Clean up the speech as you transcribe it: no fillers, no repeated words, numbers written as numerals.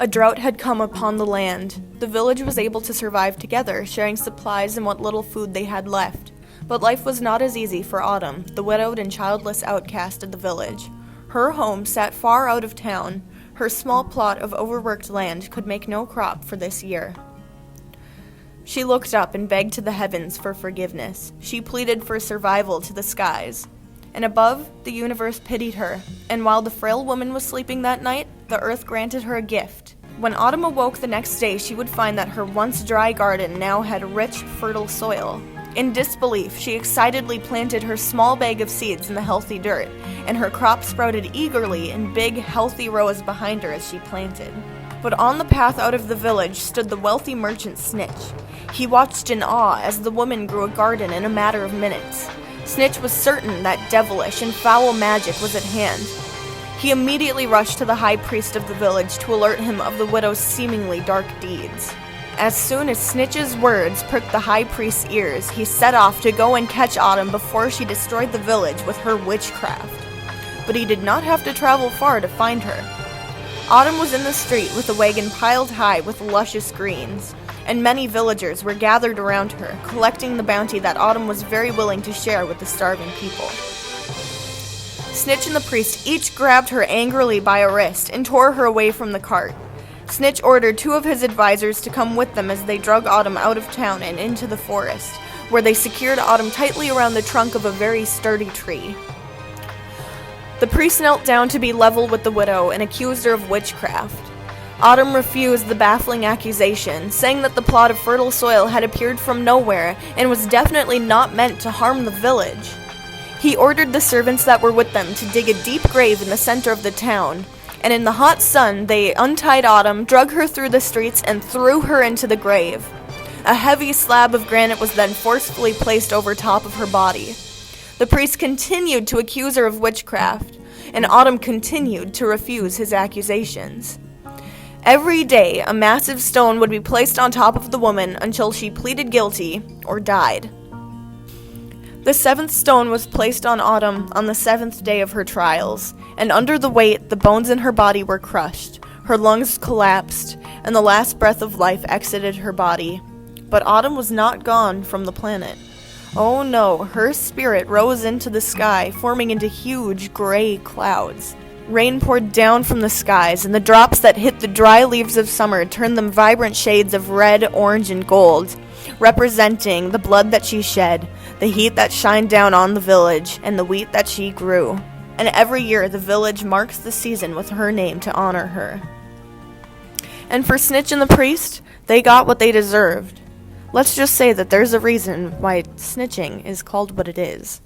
A drought had come upon the land. The village was able to survive together, sharing supplies and what little food they had left. But life was not as easy for Autumn, the widowed and childless outcast of the village. Her home sat far out of town. Her small plot of overworked land could make no crop for this year. She looked up and begged to the heavens for forgiveness. She pleaded for survival to the skies. And above, the universe pitied her, and while the frail woman was sleeping that night, the earth granted her a gift. When Autumn awoke the next day, she would find that her once dry garden now had rich, fertile soil. In disbelief, she excitedly planted her small bag of seeds in the healthy dirt, and her crop sprouted eagerly in big, healthy rows behind her as she planted. But on the path out of the village stood the wealthy merchant Snitch. He watched in awe as the woman grew a garden in a matter of minutes. Snitch was certain that devilish and foul magic was at hand. He immediately rushed to the high priest of the village to alert him of the widow's seemingly dark deeds. As soon as Snitch's words pricked the high priest's ears, he set off to go and catch Autumn before she destroyed the village with her witchcraft. But he did not have to travel far to find her. Autumn was in the street with a wagon piled high with luscious greens, and many villagers were gathered around her, collecting the bounty that Autumn was very willing to share with the starving people. Snitch and the priest each grabbed her angrily by a wrist and tore her away from the cart. Snitch ordered 2 of his advisors to come with them as they drug Autumn out of town and into the forest, where they secured Autumn tightly around the trunk of a very sturdy tree. The priest knelt down to be level with the widow and accused her of witchcraft. Autumn refused the baffling accusation, saying that the plot of fertile soil had appeared from nowhere and was definitely not meant to harm the village. He ordered the servants that were with them to dig a deep grave in the center of the town, and in the hot sun they untied Autumn, drug her through the streets, and threw her into the grave. A heavy slab of granite was then forcefully placed over top of her body. The priest continued to accuse her of witchcraft, and Autumn continued to refuse his accusations. Every day, a massive stone would be placed on top of the woman until she pleaded guilty or died. The 7th stone was placed on Autumn on the 7th day of her trials, and under the weight, the bones in her body were crushed, her lungs collapsed, and the last breath of life exited her body. But Autumn was not gone from the planet. Oh no, her spirit rose into the sky, forming into huge gray clouds. Rain poured down from the skies, and the drops that hit the dry leaves of summer turned them vibrant shades of red, orange, and gold, representing the blood that she shed, the heat that shined down on the village, and the wheat that she grew. And every year the village marks the season with her name to honor her. And for Snitch and the priest, they got what they deserved. Let's just say that there's a reason why snitching is called what it is.